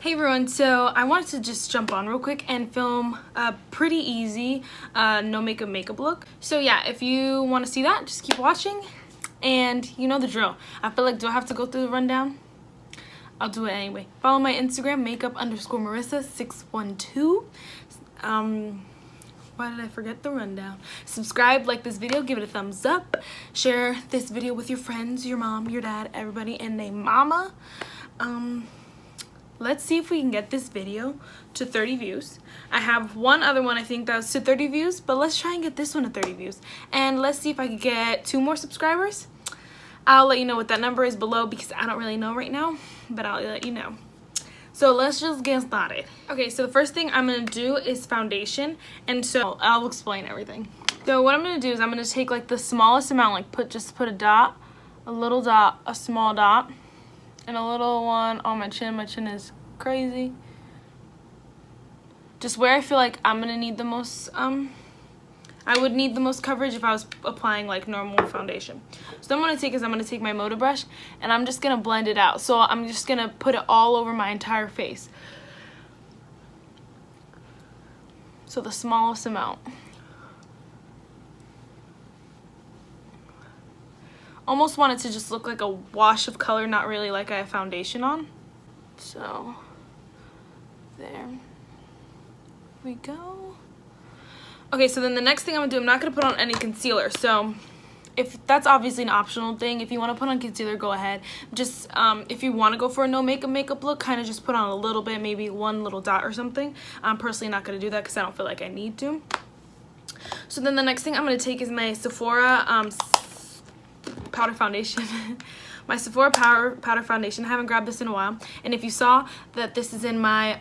Hey everyone, so I wanted to just jump on real quick and film a pretty easy no makeup look. So yeah, if you want to see that, just keep watching and you know the drill. I feel like, do I have to go through the rundown? I'll do it anyway. Follow my Instagram, makeup_Marissa612. Why did I forget the rundown? Subscribe, like this video, give it a thumbs up. Share this video with your friends, your mom, your dad, everybody, and name mama. Let's see if we can get this video to 30 views. I have one other one I think that was to 30 views, but let's try and get this one to 30 views. And let's see if I can get 2 more subscribers. I'll let you know what that number is below because I don't really know right now, but I'll let you know. So let's just get started. Okay, so the first thing I'm gonna do is foundation, and so I'll explain everything. So what I'm gonna do is I'm gonna take like the smallest amount, like just put a dot, a little dot, a small dot, and a little one on my chin. My chin is crazy. Just where I feel like I'm gonna need the most, I would need the most coverage if I was applying like normal foundation. So what I'm gonna take my motor brush and I'm just gonna blend it out. So I'm just gonna put it all over my entire face. So the smallest amount. Almost want it to just look like a wash of color, not really like I have foundation on. So there we go. Okay, so then the next thing I'm gonna do, I'm not gonna put on any concealer. So if that's obviously an optional thing, if you want to put on concealer, go ahead. Just if you want to go for a no makeup look, kind of just put on a little bit, maybe one little dot or something. I'm personally not gonna do that because I don't feel like I need to. So then the next thing I'm gonna take is my Sephora powder foundation. My Sephora powder foundation. I haven't grabbed this in a while, and if you saw that this is in my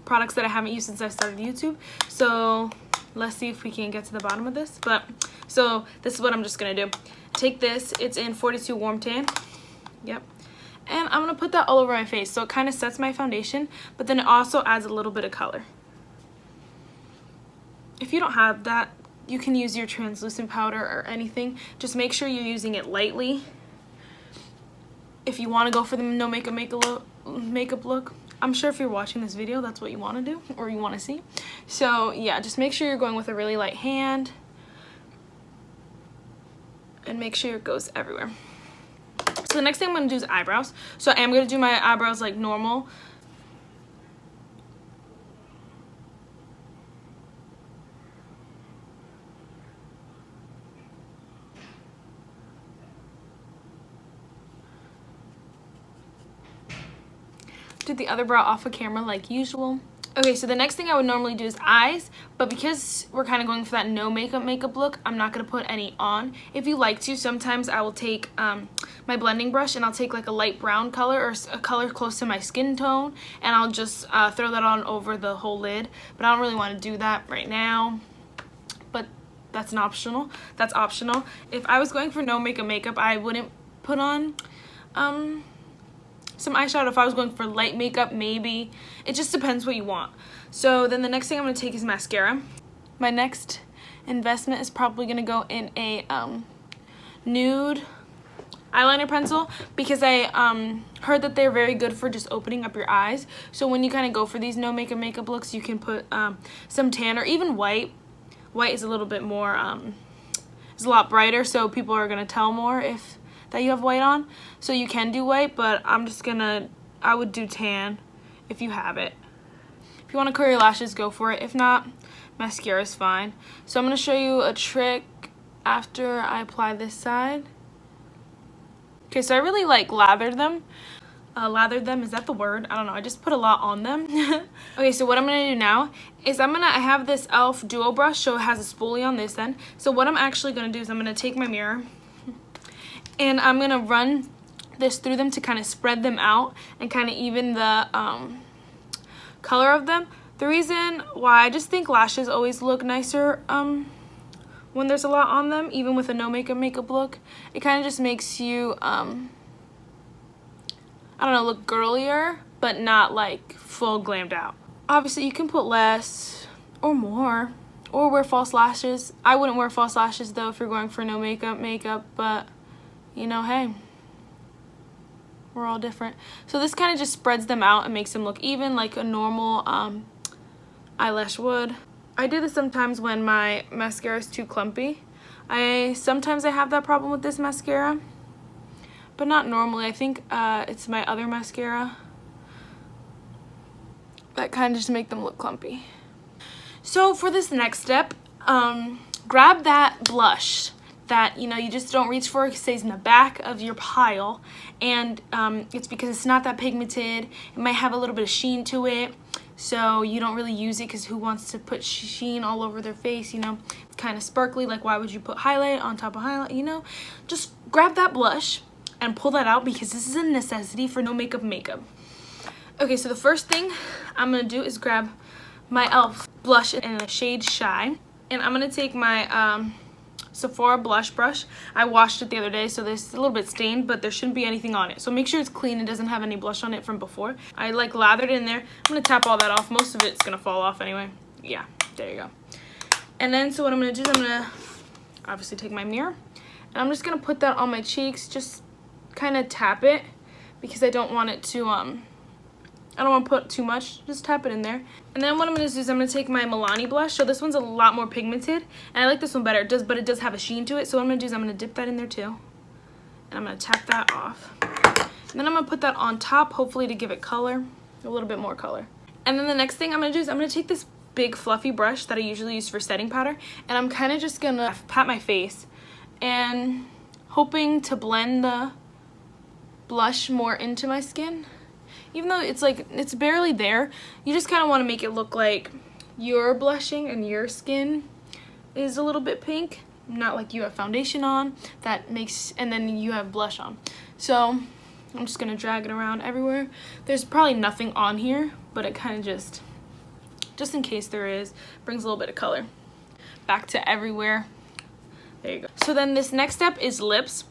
products that I haven't used since I started YouTube, so let's see if we can get to the bottom of this. But so this is what I'm just gonna do. Take this, it's in 42 warm tan, yep, and I'm gonna put that all over my face so it kind of sets my foundation, but then it also adds a little bit of color. If you don't have that, you can use your translucent powder or anything. Just make sure you're using it lightly. If you want to go for the no makeup look, I'm sure if you're watching this video, that's what you want to do or you want to see. So yeah, just make sure you're going with a really light hand and make sure it goes everywhere. So the next thing I'm going to do is eyebrows. So I am going to do my eyebrows like normal. Do the other brow off of camera like usual. Okay, so the next thing I would normally do is eyes, but because we're kind of going for that no makeup look, I'm not going to put any on. If you like to, sometimes I will take my blending brush and I'll take like a light brown color or a color close to my skin tone, and I'll just throw that on over the whole lid, but I don't really want to do that right now. But that's optional. That's optional. If I was going for no makeup, I wouldn't put on some eyeshadow. If I was going for light makeup, maybe. It just depends what you want. So then the next thing I'm going to take is mascara. My next investment is probably going to go in a nude eyeliner pencil because I heard that they're very good for just opening up your eyes. So when you kind of go for these no makeup looks, you can put some tan or even white. White is a little bit more, it's a lot brighter, so people are going to tell more if that you have white on. So you can do white, but I would do tan if you have it. If you want to curl your lashes, go for it. If not, mascara is fine. So I'm going to show you a trick after I apply this side. Okay, so I really like lathered them. Lathered them, is that the word? I don't know, I just put a lot on them. Okay, so what I'm gonna do now is I have this e.l.f. duo brush, so it has a spoolie on this end. So what I'm actually gonna do is I'm gonna take my mirror and I'm gonna run this through them to kind of spread them out and kind of even the color of them. The reason why, I just think lashes always look nicer when there's a lot on them, even with a no makeup look. It kind of just makes you I don't know, look girlier, but not like full glammed out. Obviously you can put less or more or wear false lashes. I wouldn't wear false lashes though if you're going for no makeup, but you know, hey, We're all different. So this kind of just spreads them out and makes them look even like a normal eyelash would. I do this sometimes when my mascara is too clumpy. Sometimes I have that problem with this mascara, but not normally. I think it's my other mascara that kind of just make them look clumpy. So for this next step, grab that blush that you just don't reach for. It stays in the back of your pile, and it's because it's not that pigmented. It might have a little bit of sheen to it, so you don't really use it because who wants to put sheen all over their face? It's kind of sparkly. Like, why would you put highlight on top of highlight? Just grab that blush and pull that out, because this is a necessity for no makeup. Okay, so the first thing I'm gonna do is grab my e.l.f. blush in the shade Shy, and I'm gonna take my Sephora blush brush. I washed it the other day, so there's a little bit stained, but there shouldn't be anything on it. So make sure it's clean. It doesn't have any blush on it from before. I lathered it in there. I'm gonna tap all that off. Most of it's gonna fall off anyway. Yeah, there you go. And then, so what I'm gonna do is I'm gonna obviously take my mirror, and I'm just gonna put that on my cheeks. Just kind of tap it, because I don't want it to I don't want to put too much. Just tap it in there. And then what I'm going to do is I'm going to take my Milani blush. So this one's a lot more pigmented, and I like this one better. But it does have a sheen to it. So what I'm going to do is I'm going to dip that in there too, and I'm going to tap that off. And then I'm going to put that on top, hopefully to give it color, a little bit more color. And then the next thing I'm going to do is I'm going to take this big fluffy brush that I usually use for setting powder, and I'm kind of just going to pat my face and hoping to blend the blush more into my skin. Even though it's barely there, you just kind of want to make it look like you're blushing and your skin is a little bit pink, not like you have foundation on and then you have blush on. So I'm just gonna drag it around everywhere. There's probably nothing on here, but it kind of just in case there is, brings a little bit of color back to everywhere. There you go. So then this next step is lips.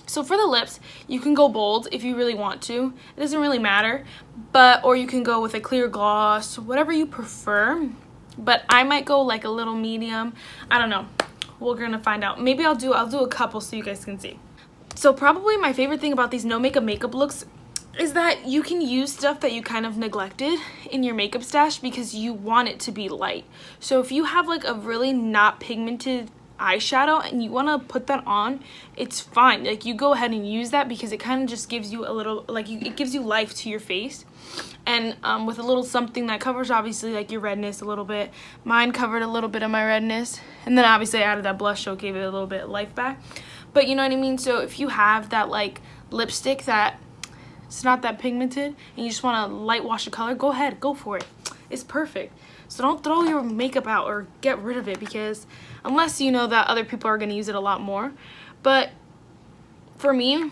So for the lips, you can go bold if you really want to. It doesn't really matter, or you can go with a clear gloss, whatever you prefer. But I might go like a little medium. I don't know. We're gonna find out. Maybe I'll do a couple so you guys can see. So probably my favorite thing about these no makeup looks is that you can use stuff that you kind of neglected in your makeup stash because you want it to be light. So if you have like a really not pigmented eyeshadow and you want to put that on, it's fine. Like, you go ahead and use that because it kind of just gives you a little, it gives you life to your face. And with a little something that covers obviously like your redness a little bit. Mine covered a little bit of my redness, and then obviously I added that blush, so it gave it a little bit of life back. But you know what I mean? So if you have that like lipstick that it's not that pigmented and you just want to light wash a color, go ahead, go for it. It's perfect. So don't throw your makeup out or get rid of it, because unless you know that other people are going to use it a lot more. But for me,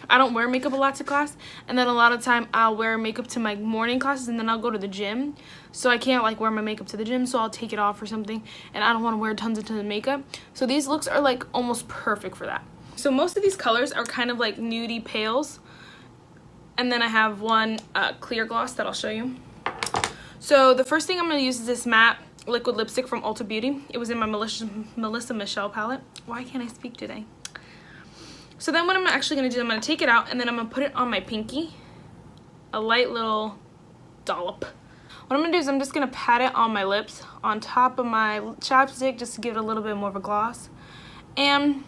I don't wear makeup a lot to class, and then a lot of time I'll wear makeup to my morning classes, and then I'll go to the gym. So I can't like wear my makeup to the gym, so I'll take it off or something, and I don't want to wear tons of makeup. So these looks are like almost perfect for that. So most of these colors are kind of like nudie pales, and then I have one clear gloss that I'll show you. So the first thing I'm going to use is this matte liquid lipstick from Ulta Beauty. It was in my Melissa Michelle palette. Why can't I speak today? So then what I'm actually going to do, I'm going to take it out and then I'm going to put it on my pinky. A light little dollop. What I'm going to do is I'm just going to pat it on my lips, on top of my chapstick, just to give it a little bit more of a gloss. And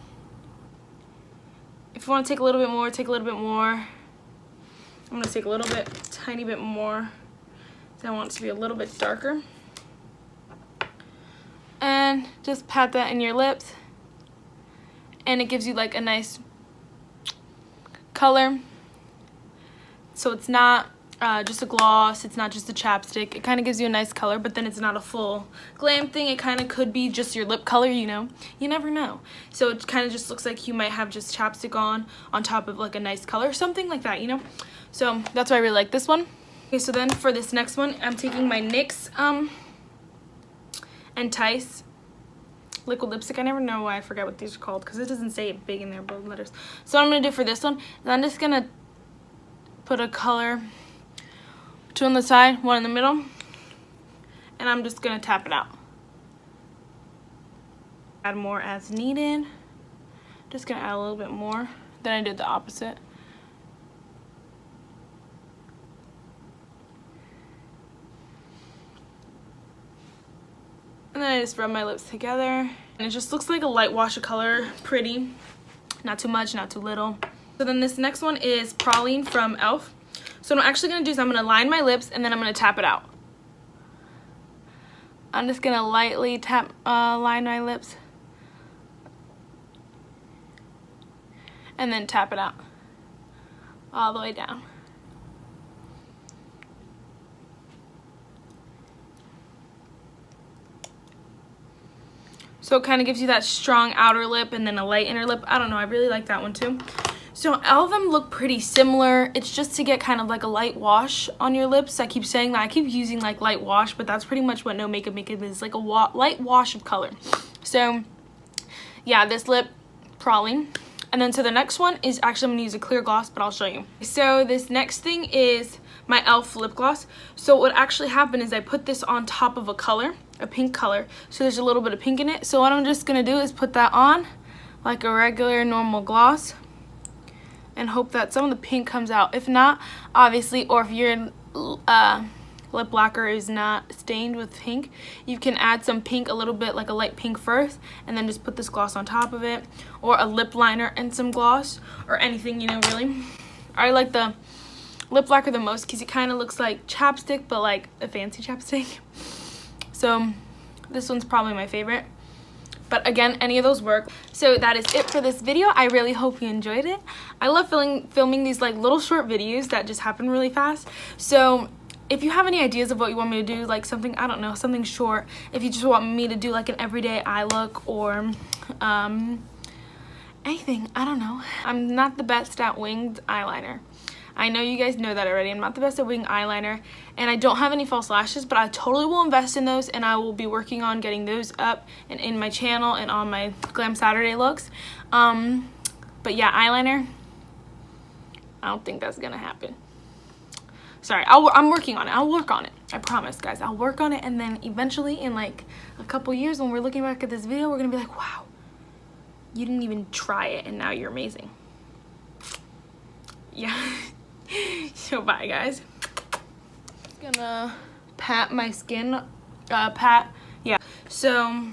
if you want to take a little bit more, take a little bit more. I'm going to take a little bit, tiny bit more. I want it to be a little bit darker. And just pat that in your lips. And it gives you like a nice color. So it's not just a gloss, it's not just a chapstick. It kind of gives you a nice color, but then it's not a full glam thing. It kind of could be just your lip color, you know. You never know. So it kind of just looks like you might have just chapstick on top of like a nice color, something like that, you know. So that's why I really like this one. Okay, so then for this next one, I'm taking my NYX Entice liquid lipstick. I never know why I forget what these are called because it doesn't say it big in there, bold letters. So what I'm going to do for this one is I'm just going to put a color, two on the side, one in the middle, and I'm just going to tap it out. Add more as needed. Just going to add a little bit more. Then I did the opposite. And then I just rub my lips together. And it just looks like a light wash of color. Pretty. Not too much, not too little. So then this next one is Praline from e.l.f. So what I'm actually going to do is I'm going to line my lips and then I'm going to tap it out. I'm just going to lightly line my lips. And then tap it out. All the way down. So it kind of gives you that strong outer lip and then a light inner lip. I don't know, I really like that one too. So all of them look pretty similar. It's just to get kind of like a light wash on your lips. I keep saying that. I keep using like light wash, but that's pretty much what no makeup is, like a light wash of color. So yeah, this lip, Praline. And then so the next one is actually, I'm going to use a clear gloss, but I'll show you. So this next thing is my e.l.f. lip gloss. So what actually happened is I put this on top of a color, a pink color. So there's a little bit of pink in it. So what I'm just going to do is put that on like a regular normal gloss and hope that some of the pink comes out. If not, obviously, or if your lip lacquer is not stained with pink, you can add some pink, a little bit like a light pink first, and then just put this gloss on top of it, or a lip liner and some gloss, or anything, you know, really. I like the lip lacquer the most because it kind of looks like chapstick, but like a fancy chapstick. So this one's probably my favorite. But again, any of those work. So that is it for this video. I really hope you enjoyed it. I love filming these like little short videos that just happen really fast. So if you have any ideas of what you want me to do, like something, I don't know, something short, if you just want me to do like an everyday eye look or anything, I don't know. I'm not the best at winged eyeliner. I know you guys know that already. I'm not the best at winged eyeliner, and I don't have any false lashes, but I totally will invest in those, and I will be working on getting those up and in my channel and on my Glam Saturday looks. But yeah, eyeliner, I don't think that's gonna happen. Sorry, I'm working on it. I'll work on it. I promise, guys. I'll work on it, and then eventually in like a couple years when we're looking back at this video, we're gonna be like, wow, you didn't even try it, and now you're amazing. Yeah. So bye, guys. Gonna pat my skin. Yeah. So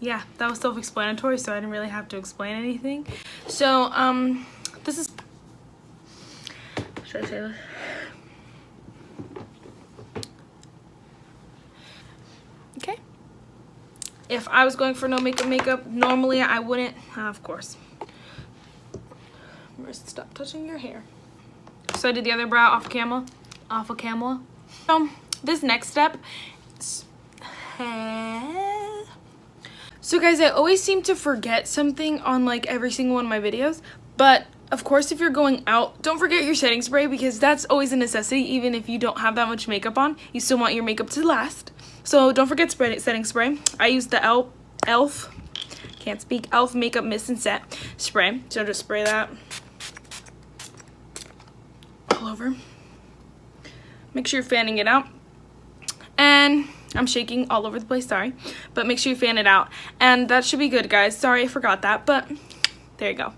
yeah, that was self-explanatory, so I didn't really have to explain anything. So this is, should I say this? Okay. If I was going for no makeup, normally I wouldn't, of course. Stop touching your hair. So I did the other brow off camera. So this next step. So guys, I always seem to forget something on like every single one of my videos. But of course, if you're going out, don't forget your setting spray, because that's always a necessity. Even if you don't have that much makeup on, you still want your makeup to last. So don't forget setting spray. I use the e.l.f. Can't speak. e.l.f. Makeup Mist and Set spray. So just spray that all over. Make sure you're fanning it out. And I'm shaking all over the place, sorry. But make sure you fan it out. And that should be good, guys. Sorry I forgot that, but there you go.